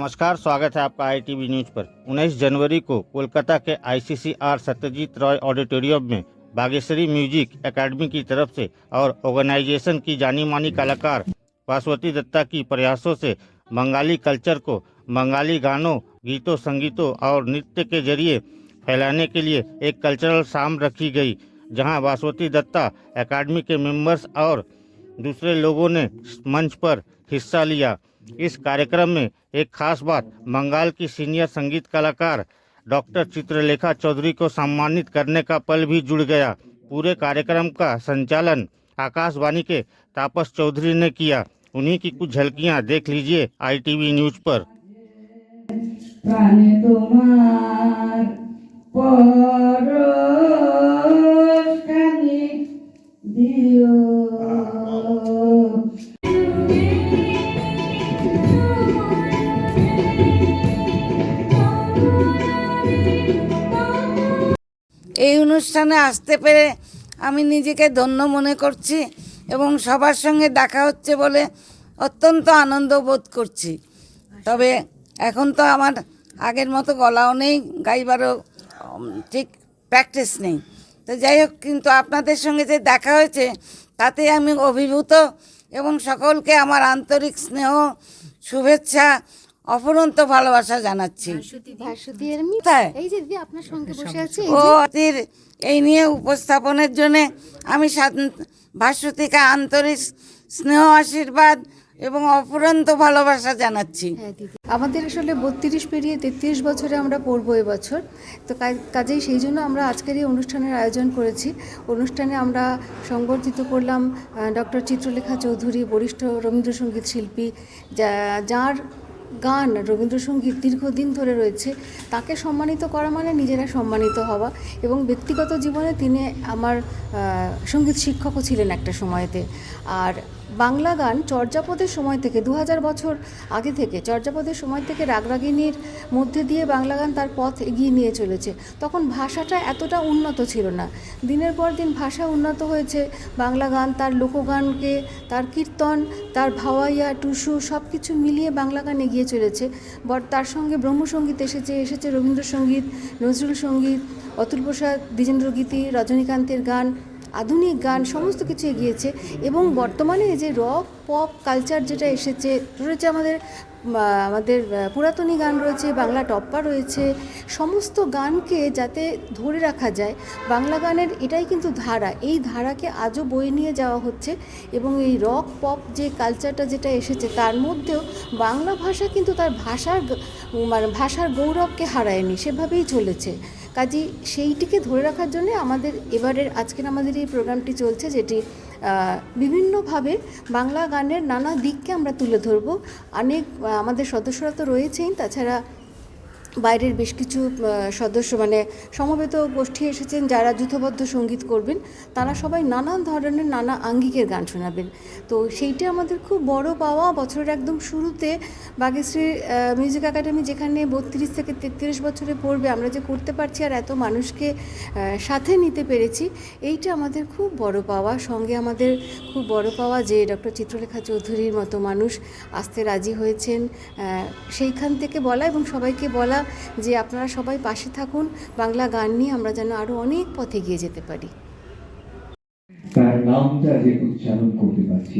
नमस्कार, स्वागत है आपका ITV न्यूज पर। 19 जनवरी को कोलकाता के ICCR सत्यजीत रॉय ऑडिटोरियम में बागेश्वरी म्यूजिक एकेडमी की तरफ से और ऑर्गेनाइजेशन की जानी मानी कलाकार वासवती दत्ता की प्रयासों से बंगाली कल्चर को बंगाली गानों, गीतों, संगीतों और नृत्य के जरिए फैलाने के लिए एक कल्चरल शाम रखी गई, जहां वासवती दत्ता एकेडमी के मेंबर्स और दूसरे लोगों ने मंच पर हिस्सा लिया। इस कार्यक्रम में एक खास बात, बंगाल की सीनियर संगीत कलाकार डॉक्टर चित्रलेखा चौधरी को सम्मानित करने का पल भी जुड़ गया। पूरे कार्यक्रम का संचालन आकाशवाणी के तापस चौधरी ने किया। उन्हीं की कुछ झलकियां देख लीजिए ITV न्यूज पर। এই অনুষ্ঠানে আসতে পেরে আমি নিজেকে ধন্য মনে করছি এবং সবার সঙ্গে দেখা হচ্ছে বলে অত্যন্ত আনন্দ বোধ করছি। তবে এখন তো আমার আগের মতো গলাও নেই, গাইবারও ঠিক প্র্যাকটিস নেই। তো যাই হোক, কিন্তু আপনাদের সঙ্গে যে দেখা হয়েছে তাতে আমি অভিভূত এবং সকলকে আমার আন্তরিক স্নেহ, শুভেচ্ছা, অফুরন্ত ভালোবাসা জানাচ্ছি। এই নিয়ে উপস্থাপনের জন্য আমি ভাস্বতীকে আন্তরিক স্নেহ, আশীর্বাদ এবং অফুরন্ত ভালোবাসা জানাচ্ছি। আমাদের আসলে 32 পেরিয়ে 33 বছরে আমরা পড়বো এবছর। তো কাজেই সেই জন্য আমরা আজকের এই অনুষ্ঠানের আয়োজন করেছি। অনুষ্ঠানে আমরা সংবর্ধিত করলাম ডক্টর চিত্রলেখা চৌধুরী, বরিষ্ঠ রবীন্দ্রসঙ্গীত শিল্পী, যার গান রবীন্দ্রসঙ্গীত দীর্ঘদিন ধরে রয়েছে। তাকে সম্মানিত করা মানে নিজেরা সম্মানিত হওয়া। এবং ব্যক্তিগত জীবনে তিনি আমার সঙ্গীত শিক্ষকও ছিলেন একটা সময়তে। আর বাংলা গান চর্যাপদের সময় থেকে 2000 বছর আগে থেকে, চর্যাপদের সময় থেকে রাগরাগিনীর মধ্যে দিয়ে বাংলা গান তার পথ এগিয়ে নিয়ে চলেছে। তখন ভাষাটা এতটা উন্নত ছিল না। দিনের পর দিন ভাষা উন্নত হয়েছে। বাংলা গান তার লোকগানকে, তার কীর্তন, তার ভাওয়াইয়া, টুসু সব কিছু মিলিয়ে বাংলা গান এগিয়ে চলেছে। তার সঙ্গে ব্রহ্মসঙ্গীত এসেছে রবীন্দ্রসঙ্গীত, নজরুল সঙ্গীত, অতুল প্রসাদ, দ্বিজেন্দ্রগীতি, রজনীকান্তের গান, আধুনিক গান, সমস্ত কিছু এগিয়েছে। এবং বর্তমানে যে রক পপ কালচার যেটা রয়েছে, আমাদের পুরাতনী গান রয়েছে, বাংলা টপ্পা রয়েছে, সমস্ত গানকে যাতে ধরে রাখা যায়, বাংলা গানের এটাই কিন্তু ধারা। এই ধারাকে আজও বয়ে নিয়ে যাওয়া হচ্ছে। এবং এই রক পপ যে কালচারটা যেটা এসেছে, তার মধ্যেও বাংলা ভাষা কিন্তু তার ভাষার গৌরবকে হারায়নি, সেভাবেই চলেছে। কাজেই সেইটিকে ধরে রাখার জন্য আজকের আমাদের এই প্রোগ্রামটি চলছে, যেটি বিভিন্নভাবে বাংলা গানের নানা দিককে আমরা তুলে ধরব। আমাদের সদস্যরা তো রয়েছেই, তাছাড়া বাইরের বেশ কিছু সদস্য সমবেত গোষ্ঠী এসেছেন যারা যূথবদ্ধ সঙ্গীত করবেন। তারা সবাই নানান ধরনের নানা আঙ্গিকের গান শোনাবেন। তো সেইটা আমাদের খুব বড় পাওয়া। বছরের একদম শুরুতে বাগেশ্রী মিউজিক একাডেমি যেখানে 32 থেকে 33 বছরে পড়বে, আমরা যে করতে পারছি আর এত মানুষকে সাথে নিতে পেরেছি, এইটা আমাদের খুব বড় পাওয়া। সঙ্গে আমাদের খুব বড় পাওয়া যে ডক্টর চিত্রলেখা চৌধুরীর মতো মানুষ আসতে রাজি হয়েছেন। সেইখান থেকে বলা এবং সবাইকে বলা যে আপনারা সবাই পাশে থাকুন, বাংলা গান নিয়ে আমরা যেন আরো অনেক পথে এগিয়ে যেতে পারি। তার নামটা যে উচ্চারণ করতে পারছি।